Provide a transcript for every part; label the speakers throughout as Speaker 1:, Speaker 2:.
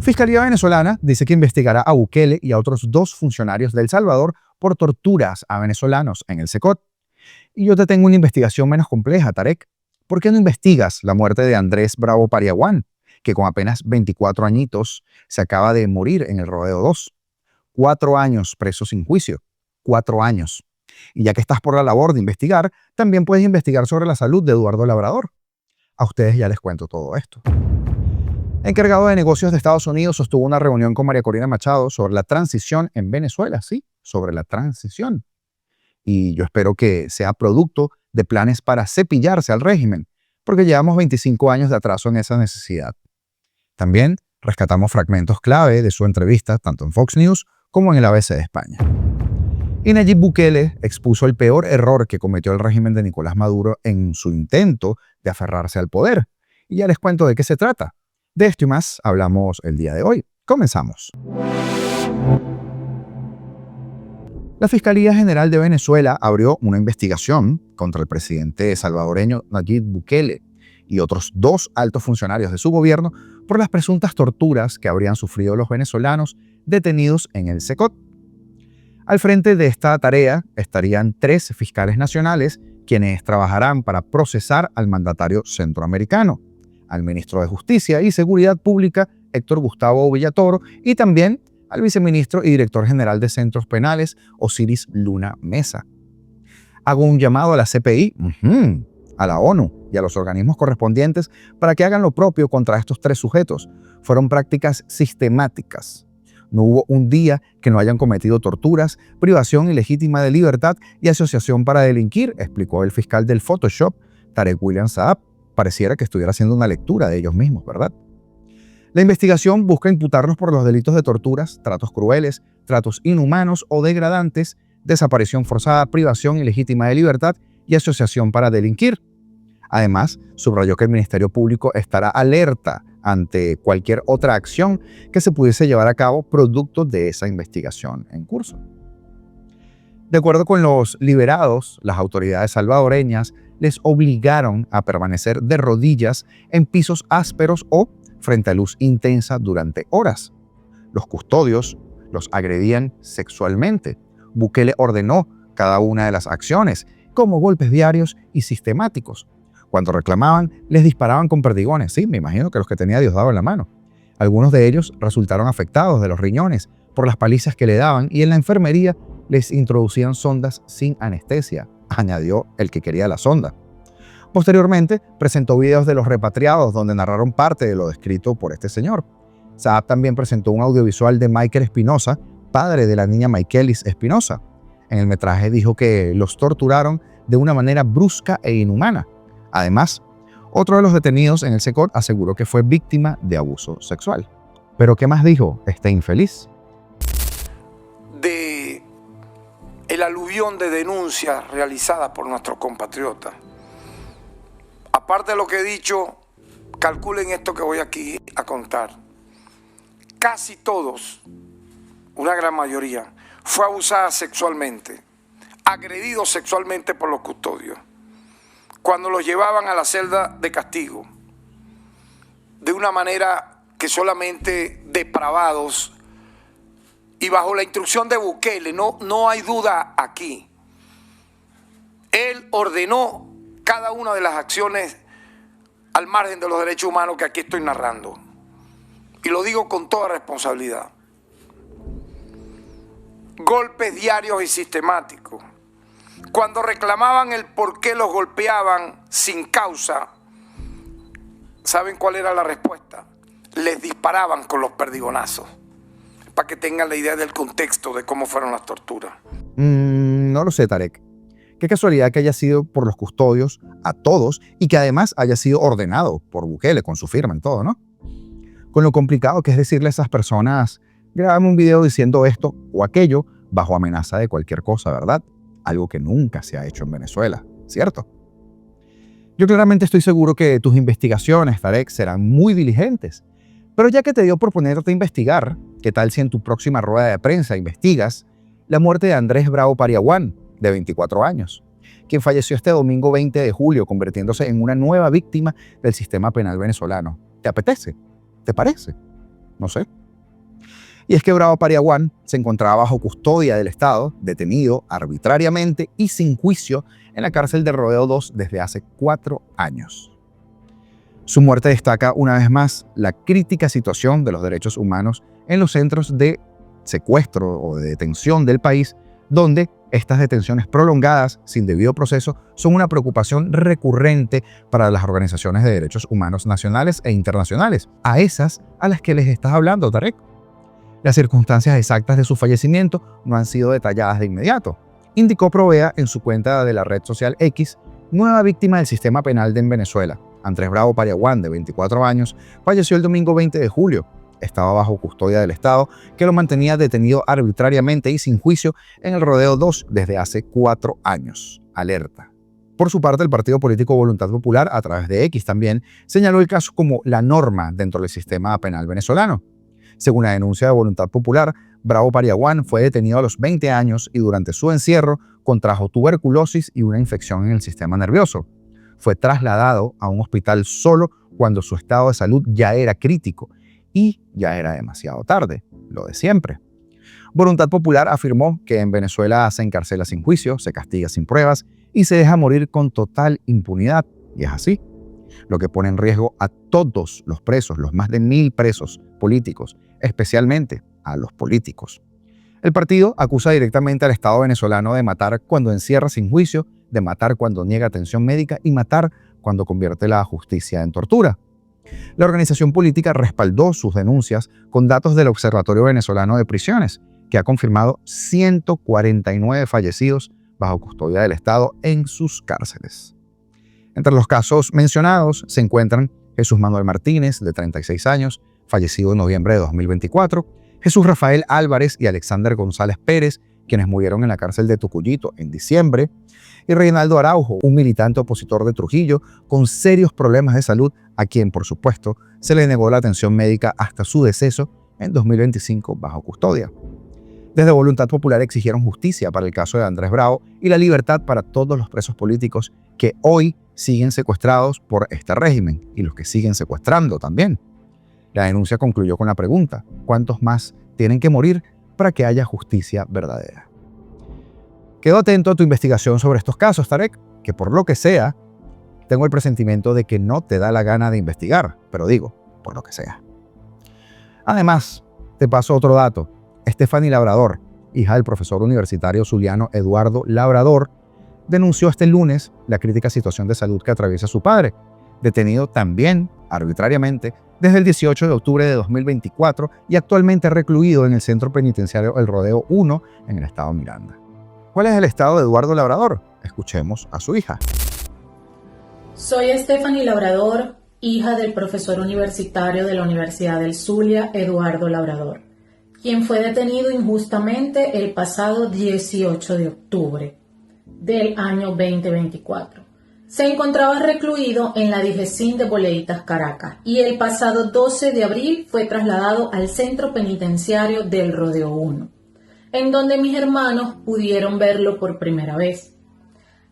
Speaker 1: Fiscalía venezolana dice que investigará a Bukele y a otros 2 funcionarios de El Salvador por torturas a venezolanos en el SECOT. Y yo te tengo una investigación menos compleja, Tarek. ¿Por qué no investigas la muerte de Andrés Bravo Pariaguán, que con apenas 24 añitos se acaba de morir en el Rodeo 2? 4 años preso sin juicio. 4 años. Y ya que estás por la labor de investigar, también puedes investigar sobre la salud de Eduardo Labrador. A ustedes ya les cuento todo esto. El encargado de negocios de Estados Unidos sostuvo una reunión con María Corina Machado sobre la transición en Venezuela, sí, sobre la transición. Y yo espero que sea producto de planes para cepillarse al régimen, porque llevamos 25 años de atraso en esa necesidad. También rescatamos fragmentos clave de su entrevista, tanto en Fox News como en el ABC de España. Y Nayib Bukele expuso el peor error que cometió el régimen de Nicolás Maduro en su intento de aferrarse al poder. Y ya les cuento de qué se trata. De esto y más hablamos el día de hoy. Comenzamos. La Fiscalía General de Venezuela abrió una investigación contra el presidente salvadoreño Nayib Bukele y otros 2 altos funcionarios de su gobierno por las presuntas torturas que habrían sufrido los venezolanos detenidos en el SECOT. Al frente de esta tarea estarían 3 fiscales nacionales quienes trabajarán para procesar al mandatario centroamericano, al ministro de Justicia y Seguridad Pública, Héctor Gustavo Villatoro, y también al viceministro y director general de Centros Penales, Osiris Luna Mesa. Hago un llamado a la CPI, a la ONU y a los organismos correspondientes para que hagan lo propio contra estos 3 sujetos. Fueron prácticas sistemáticas. No hubo un día que no hayan cometido torturas, privación ilegítima de libertad y asociación para delinquir, explicó el fiscal del Photoshop, Tarek William Saab. Pareciera que estuviera haciendo una lectura de ellos mismos, ¿verdad? La investigación busca imputarlos por los delitos de torturas, tratos crueles, tratos inhumanos o degradantes, desaparición forzada, privación ilegítima de libertad y asociación para delinquir. Además, subrayó que el Ministerio Público estará alerta ante cualquier otra acción que se pudiese llevar a cabo producto de esa investigación en curso. De acuerdo con los liberados, las autoridades salvadoreñas les obligaron a permanecer de rodillas en pisos ásperos o frente a luz intensa durante horas. Los custodios los agredían sexualmente. Bukele ordenó cada una de las acciones, como golpes diarios y sistemáticos. Cuando reclamaban, les disparaban con perdigones. Sí, me imagino que los que tenía Diosdado en la mano. Algunos de ellos resultaron afectados de los riñones por las palizas que le daban y en la enfermería les introducían sondas sin anestesia, añadió el que quería la sonda. Posteriormente, presentó videos de los repatriados donde narraron parte de lo descrito por este señor. Saab también presentó un audiovisual de Michael Espinosa, padre de la niña Michaelis Espinosa. En el metraje dijo que los torturaron de una manera brusca e inhumana. Además, otro de los detenidos en el SECOT aseguró que fue víctima de abuso sexual. ¿Pero qué más dijo este infeliz?
Speaker 2: De el aluvión de denuncias realizadas por nuestros compatriotas. Aparte de lo que he dicho, calculen esto que voy aquí a contar. Casi todos, una gran mayoría, fue abusada sexualmente, agredido sexualmente por los custodios, cuando los llevaban a la celda de castigo, de una manera que solamente depravados y bajo la instrucción de Bukele, no hay duda aquí. Él ordenó cada una de las acciones al margen de los derechos humanos que aquí estoy narrando. Y lo digo con toda responsabilidad. Golpes diarios y sistemáticos. Cuando reclamaban el por qué los golpeaban sin causa, ¿saben cuál era la respuesta? Les disparaban con los perdigonazos. Para que tengan la idea del contexto de cómo fueron las torturas.
Speaker 1: No lo sé, Tarek. Qué casualidad que haya sido por los custodios a todos y que además haya sido ordenado por Bukele con su firma en todo, ¿no? Con lo complicado que es decirle a esas personas, grábame un video diciendo esto o aquello bajo amenaza de cualquier cosa, ¿verdad? Algo que nunca se ha hecho en Venezuela, ¿cierto? Yo claramente estoy seguro que tus investigaciones, Tarek, serán muy diligentes. Pero ya que te dio por ponerte a investigar, ¿qué tal si en tu próxima rueda de prensa investigas la muerte de Andrés Bravo Pariaguán, de 24 años, quien falleció este domingo 20 de julio, convirtiéndose en una nueva víctima del sistema penal venezolano? ¿Te apetece? ¿Te parece? No sé. Y es que Bravo Pariaguán se encontraba bajo custodia del Estado, detenido arbitrariamente y sin juicio en la cárcel de Rodeo II desde hace 4 años. Su muerte destaca una vez más la crítica situación de los derechos humanos en los centros de secuestro o de detención del país, donde estas detenciones prolongadas sin debido proceso son una preocupación recurrente para las organizaciones de derechos humanos nacionales e internacionales, a esas a las que les estás hablando, Tarek. Las circunstancias exactas de su fallecimiento no han sido detalladas de inmediato, indicó Provea en su cuenta de la red social X, nueva víctima del sistema penal en Venezuela. Andrés Bravo Pariaguán, de 24 años, falleció el domingo 20 de julio. Estaba bajo custodia del Estado, que lo mantenía detenido arbitrariamente y sin juicio en el Rodeo II desde hace 4 años. Alerta. Por su parte, el partido político Voluntad Popular, a través de X también, señaló el caso como la norma dentro del sistema penal venezolano. Según la denuncia de Voluntad Popular, Bravo Pariaguán fue detenido a los 20 años y durante su encierro contrajo tuberculosis y una infección en el sistema nervioso. Fue trasladado a un hospital solo cuando su estado de salud ya era crítico y ya era demasiado tarde, lo de siempre. Voluntad Popular afirmó que en Venezuela se encarcela sin juicio, se castiga sin pruebas y se deja morir con total impunidad. Y es así, lo que pone en riesgo a todos los presos, los más de 1000 presos políticos, especialmente a los políticos. El partido acusa directamente al Estado venezolano de matar cuando encierra sin juicio, de matar cuando niega atención médica y matar cuando convierte la justicia en tortura. La organización política respaldó sus denuncias con datos del Observatorio Venezolano de Prisiones, que ha confirmado 149 fallecidos bajo custodia del Estado en sus cárceles. Entre los casos mencionados se encuentran Jesús Manuel Martínez, de 36 años, fallecido en noviembre de 2024, Jesús Rafael Álvarez y Alexander González Pérez, quienes murieron en la cárcel de Tucuyito en diciembre, y Reinaldo Araujo, un militante opositor de Trujillo con serios problemas de salud, a quien, por supuesto, se le negó la atención médica hasta su deceso en 2025 bajo custodia. Desde Voluntad Popular exigieron justicia para el caso de Andrés Bravo y la libertad para todos los presos políticos que hoy siguen secuestrados por este régimen y los que siguen secuestrando también. La denuncia concluyó con la pregunta: ¿cuántos más tienen que morir para que haya justicia verdadera? Quedo atento a tu investigación sobre estos casos, Tarek, que por lo que sea, tengo el presentimiento de que no te da la gana de investigar, pero digo, por lo que sea. Además, te paso otro dato. Estefany Labrador, hija del profesor universitario zuliano Eduardo Labrador, denunció este lunes la crítica situación de salud que atraviesa su padre, detenido también arbitrariamente desde el 18 de octubre de 2024 y actualmente recluido en el centro penitenciario El Rodeo I en el estado Miranda. ¿Cuál es el estado de Eduardo Labrador? Escuchemos a su hija.
Speaker 3: Soy Estefany Labrador, hija del profesor universitario de la Universidad del Zulia, Eduardo Labrador, quien fue detenido injustamente el pasado 18 de octubre del año 2024. Se encontraba recluido en la Digecín de Boleitas, Caracas, y el pasado 12 de abril fue trasladado al centro penitenciario del Rodeo I, en donde mis hermanos pudieron verlo por primera vez.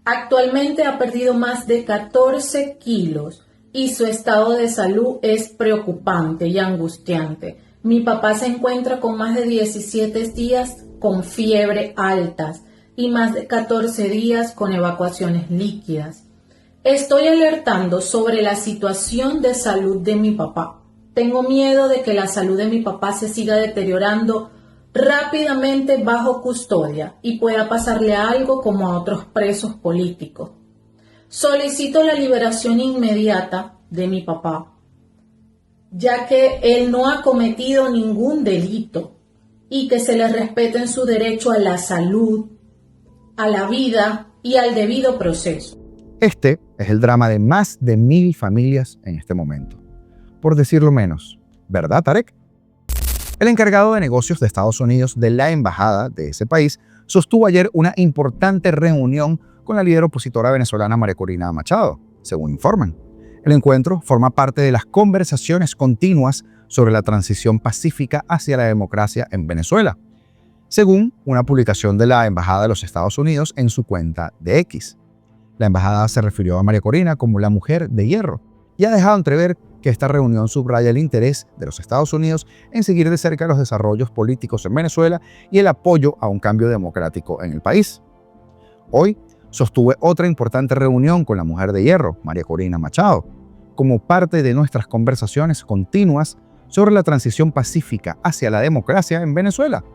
Speaker 3: Actualmente ha perdido más de 14 kilos y su estado de salud es preocupante y angustiante. Mi papá se encuentra con más de 17 días con fiebre altas y más de 14 días con evacuaciones líquidas. Estoy alertando sobre la situación de salud de mi papá. Tengo miedo de que la salud de mi papá se siga deteriorando rápidamente bajo custodia y pueda pasarle algo como a otros presos políticos. Solicito la liberación inmediata de mi papá, ya que él no ha cometido ningún delito y que se le respete en su derecho a la salud, a la vida y al debido proceso.
Speaker 1: Este es el drama de más de 1000 familias en este momento. Por decirlo menos, ¿verdad, Tarek? El encargado de negocios de Estados Unidos de la embajada de ese país sostuvo ayer una importante reunión con la líder opositora venezolana María Corina Machado, según informan. El encuentro forma parte de las conversaciones continuas sobre la transición pacífica hacia la democracia en Venezuela, según una publicación de la Embajada de los Estados Unidos en su cuenta de X. La embajada se refirió a María Corina como la mujer de hierro y ha dejado entrever que esta reunión subraya el interés de los Estados Unidos en seguir de cerca los desarrollos políticos en Venezuela y el apoyo a un cambio democrático en el país. Hoy sostuve otra importante reunión con la mujer de hierro, María Corina Machado, como parte de nuestras conversaciones continuas sobre la transición pacífica hacia la democracia en Venezuela.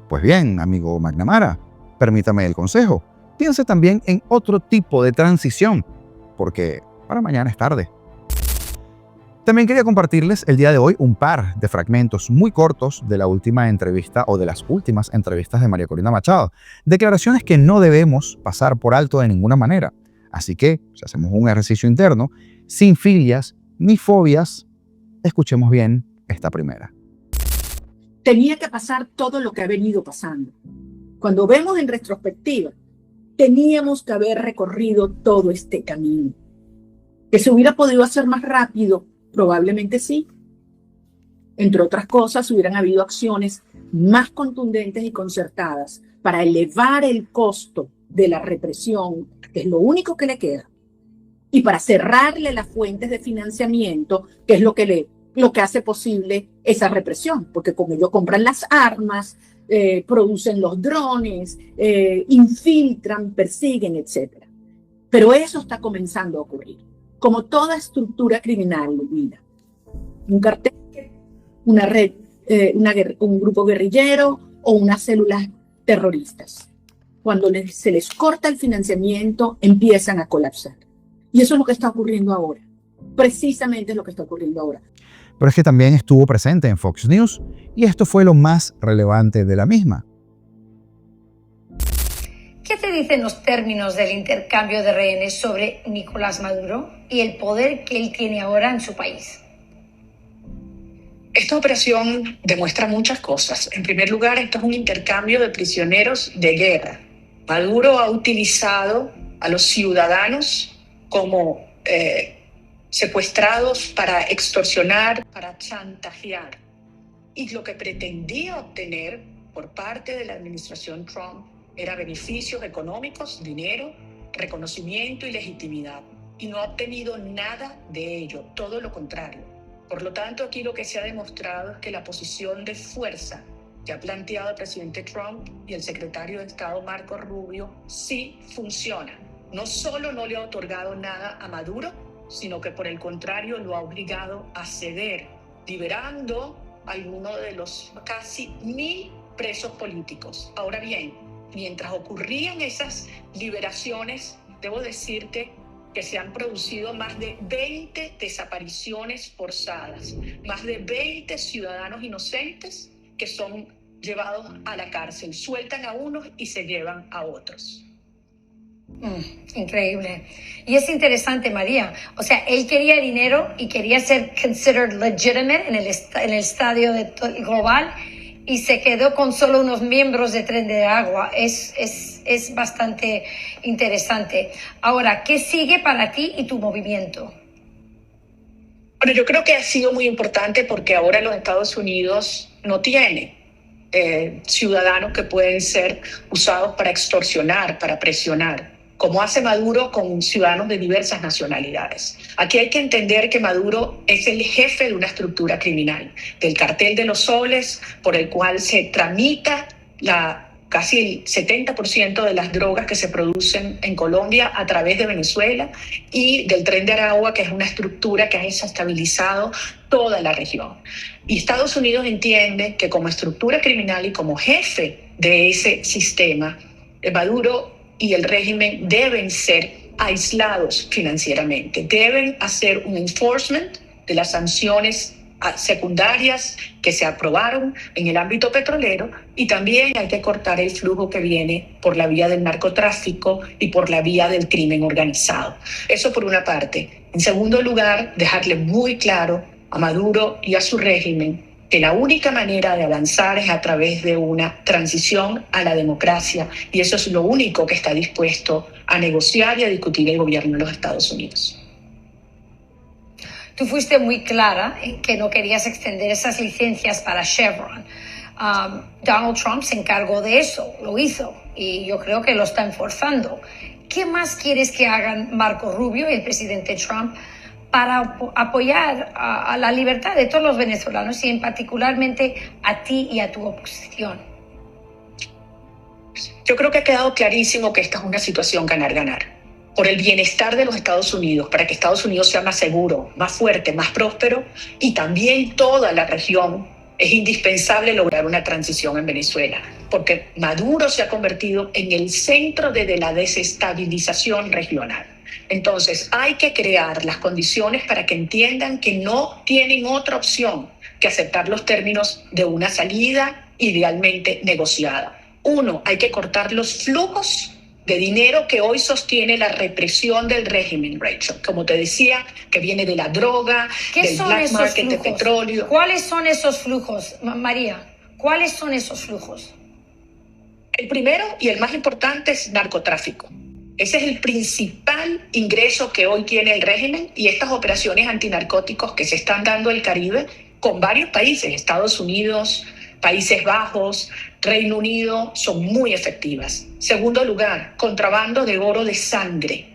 Speaker 1: Pues bien, amigo McNamara, permítame el consejo. Piense también en otro tipo de transición, porque para mañana es tarde. También quería compartirles el día de hoy un par de fragmentos muy cortos de la última entrevista o de las últimas entrevistas de María Corina Machado. Declaraciones que no debemos pasar por alto de ninguna manera. Así que, si hacemos un ejercicio interno, sin filias ni fobias, escuchemos bien esta primera.
Speaker 4: Tenía que pasar todo lo que ha venido pasando. Cuando vemos en retrospectiva, teníamos que haber recorrido todo este camino. ¿Que se hubiera podido hacer más rápido? Probablemente sí. Entre otras cosas, hubieran habido acciones más contundentes y concertadas para elevar el costo de la represión, que es lo único que le queda, y para cerrarle las fuentes de financiamiento, que es lo que hace posible esa represión, porque como ellos compran las armas, producen los drones, infiltran, persiguen, etc. Pero eso está comenzando a ocurrir. Como toda estructura criminal, mira, un cartel, una red, un grupo guerrillero o unas células terroristas. Cuando se les corta el financiamiento, empiezan a colapsar. Y eso es lo que está ocurriendo ahora. Precisamente es lo que está ocurriendo ahora.
Speaker 1: Pero es que también estuvo presente en Fox News y esto fue lo más relevante de la misma.
Speaker 5: ¿Qué te dicen los términos del intercambio de rehenes sobre Nicolás Maduro y el poder que él tiene ahora en su país?
Speaker 6: Esta operación demuestra muchas cosas. En primer lugar, esto es un intercambio de prisioneros de guerra. Maduro ha utilizado a los ciudadanos como secuestrados para extorsionar, para chantajear. Y lo que pretendía obtener por parte de la administración Trump era beneficios económicos, dinero, reconocimiento y legitimidad. Y no ha obtenido nada de ello, todo lo contrario. Por lo tanto, aquí lo que se ha demostrado es que la posición de fuerza que ha planteado el presidente Trump y el secretario de Estado Marco Rubio sí funciona. No solo no le ha otorgado nada a Maduro, sino que por el contrario lo ha obligado a ceder, liberando a algunos de los casi 1,000 presos políticos. Ahora bien, mientras ocurrían esas liberaciones, debo decirte que se han producido más de 20 desapariciones forzadas, más de 20 ciudadanos inocentes que son llevados a la cárcel. Sueltan a unos y se llevan a otros.
Speaker 5: Increíble. Y es interesante, María. O sea, él quería dinero y quería ser considered legitimate en el estadio global y se quedó con solo unos miembros de Tren de Agua. Es bastante interesante. Ahora, ¿qué sigue para ti y tu movimiento?
Speaker 6: Bueno, yo creo que ha sido muy importante porque ahora los Estados Unidos no tiene ciudadanos que pueden ser usados para extorsionar, para presionar, como hace Maduro con ciudadanos de diversas nacionalidades. Aquí hay que entender que Maduro es el jefe de una estructura criminal, del cartel de los soles, por el cual se tramita casi el 70% de las drogas que se producen en Colombia a través de Venezuela, y del Tren de Aragua, que es una estructura que ha desestabilizado toda la región. Y Estados Unidos entiende que como estructura criminal y como jefe de ese sistema, Maduro y el régimen deben ser aislados financieramente, deben hacer un enforcement de las sanciones secundarias que se aprobaron en el ámbito petrolero, y también hay que cortar el flujo que viene por la vía del narcotráfico y por la vía del crimen organizado. Eso por una parte. En segundo lugar, dejarle muy claro a Maduro y a su régimen que la única manera de avanzar es a través de una transición a la democracia, y eso es lo único que está dispuesto a negociar y a discutir el gobierno de los Estados Unidos.
Speaker 5: Tú fuiste muy clara en que no querías extender esas licencias para Chevron. Donald Trump se encargó de eso, lo hizo, y yo creo que lo está enforzando. ¿Qué más quieres que hagan Marco Rubio y el presidente Trump para apoyar a la libertad de todos los venezolanos y en particularmente a ti y a tu oposición?
Speaker 6: Yo creo que ha quedado clarísimo que esta es una situación ganar-ganar. Por el bienestar de los Estados Unidos, para que Estados Unidos sea más seguro, más fuerte, más próspero, y también toda la región, es indispensable lograr una transición en Venezuela, porque Maduro se ha convertido en el centro de la desestabilización regional. Entonces hay que crear las condiciones para que entiendan que no tienen otra opción que aceptar los términos de una salida idealmente negociada. Uno, hay que cortar los flujos de dinero que hoy sostiene la represión del régimen, Rachel. Como te decía, que viene de la droga, del black market de petróleo.
Speaker 5: ¿Cuáles son esos flujos, María? ¿Cuáles son esos flujos?
Speaker 6: El primero y el más importante es narcotráfico. Ese es el principal ingreso que hoy tiene el régimen, y estas operaciones antinarcóticos que se están dando en el Caribe con varios países, Estados Unidos, Países Bajos, Reino Unido, son muy efectivas. Segundo lugar, contrabando de oro de sangre.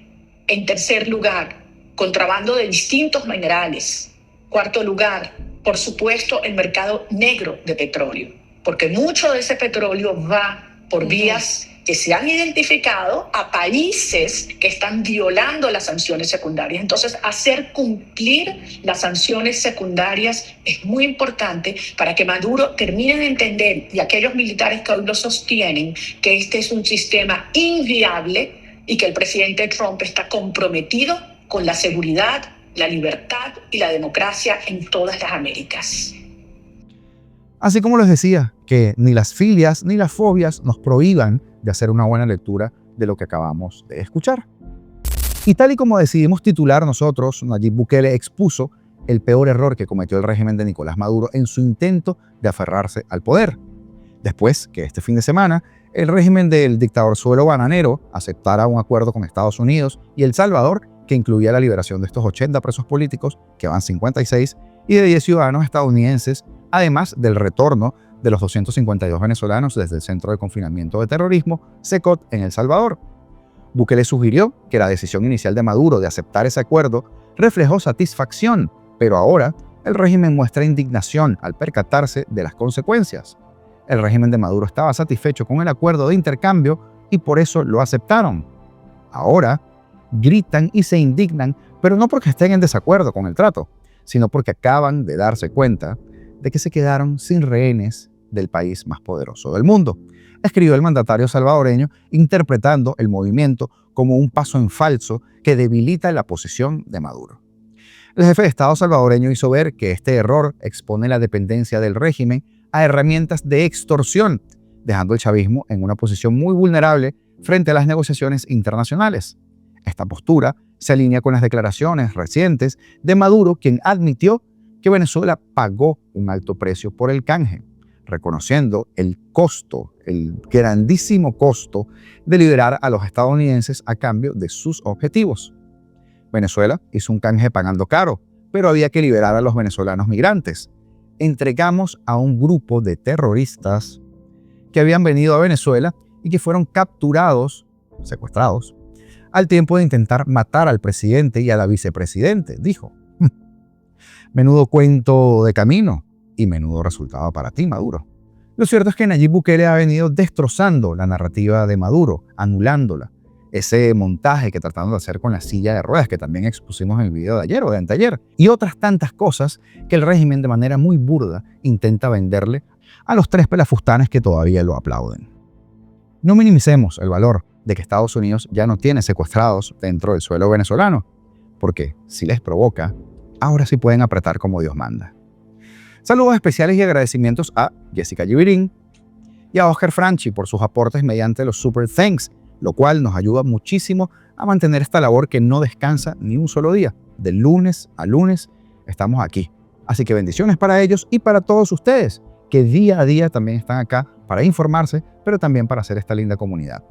Speaker 6: En tercer lugar, contrabando de distintos minerales. Cuarto lugar, por supuesto, el mercado negro de petróleo, porque mucho de ese petróleo va por vías que se han identificado a países que están violando las sanciones secundarias. Entonces, hacer cumplir las sanciones secundarias es muy importante para que Maduro termine de entender, y aquellos militares que hoy lo sostienen, que este es un sistema inviable y que el presidente Trump está comprometido con la seguridad, la libertad y la democracia en todas las Américas.
Speaker 1: Así como les decía, que ni las filias ni las fobias nos prohíban de hacer una buena lectura de lo que acabamos de escuchar. Y tal y como decidimos titular nosotros, Nayib Bukele expuso el peor error que cometió el régimen de Nicolás Maduro en su intento de aferrarse al poder. Después que este fin de semana el régimen del dictador suelo bananero aceptara un acuerdo con Estados Unidos y El Salvador que incluía la liberación de estos 80 presos políticos, que van 56, y de 10 ciudadanos estadounidenses, además del retorno de los 252 venezolanos desde el Centro de Confinamiento de Terrorismo, CECOT, en El Salvador. Bukele sugirió que la decisión inicial de Maduro de aceptar ese acuerdo reflejó satisfacción, pero ahora el régimen muestra indignación al percatarse de las consecuencias. El régimen de Maduro estaba satisfecho con el acuerdo de intercambio y por eso lo aceptaron. Ahora gritan y se indignan, pero no porque estén en desacuerdo con el trato, sino porque acaban de darse cuenta de que se quedaron sin rehenes del país más poderoso del mundo, escribió el mandatario salvadoreño, interpretando el movimiento como un paso en falso que debilita la posición de Maduro. El jefe de Estado salvadoreño hizo ver que este error expone la dependencia del régimen a herramientas de extorsión, dejando el chavismo en una posición muy vulnerable frente a las negociaciones internacionales. Esta postura se alinea con las declaraciones recientes de Maduro, quien admitió que Venezuela pagó un alto precio por el canje, reconociendo el costo, el grandísimo costo de liberar a los estadounidenses a cambio de sus objetivos. Venezuela hizo un canje pagando caro, pero había que liberar a los venezolanos migrantes. Entregamos a un grupo de terroristas que habían venido a Venezuela y que fueron capturados, secuestrados, al tiempo de intentar matar al presidente y a la vicepresidente, dijo. Menudo cuento de camino y menudo resultado para ti, Maduro. Lo cierto es que Nayib Bukele ha venido destrozando la narrativa de Maduro, anulándola. Ese montaje que tratando de hacer con la silla de ruedas, que también expusimos en el video de ayer o de anteayer, y otras tantas cosas que el régimen de manera muy burda intenta venderle a los tres pelafustanes que todavía lo aplauden. No minimicemos el valor de que Estados Unidos ya no tiene secuestrados dentro del suelo venezolano, porque si les provoca, ahora sí pueden apretar como Dios manda. Saludos especiales y agradecimientos a Jessica Givirín y a Oscar Franchi por sus aportes mediante los Super Thanks, lo cual nos ayuda muchísimo a mantener esta labor que no descansa ni un solo día. De lunes a lunes estamos aquí. Así que bendiciones para ellos y para todos ustedes, que día a día también están acá para informarse, pero también para hacer esta linda comunidad.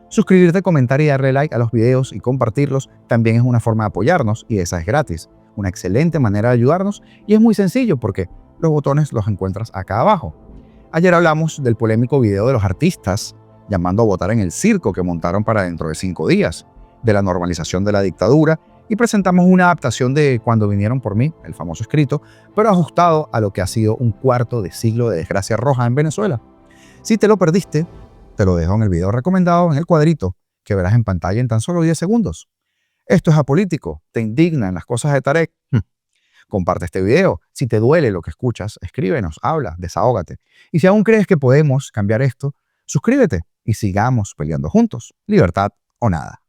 Speaker 1: Suscribirte, comentar y darle like a los videos y compartirlos también es una forma de apoyarnos, y esa es gratis. Una excelente manera de ayudarnos, y es muy sencillo porque los botones los encuentras acá abajo. Ayer hablamos del polémico video de los artistas llamando a votar en el circo que montaron para dentro de 5 días, de la normalización de la dictadura y presentamos una adaptación de Cuando vinieron por mí, el famoso escrito, pero ajustado a lo que ha sido un cuarto de siglo de desgracia roja en Venezuela. Si te lo perdiste, te lo dejo en el video recomendado en el cuadrito que verás en pantalla en tan solo 10 segundos. Esto es apolítico, te indignan las cosas de Tarek. Comparte este video. Si te duele lo que escuchas, escríbenos, habla, desahógate. Y si aún crees que podemos cambiar esto, suscríbete y sigamos peleando juntos. Libertad o nada.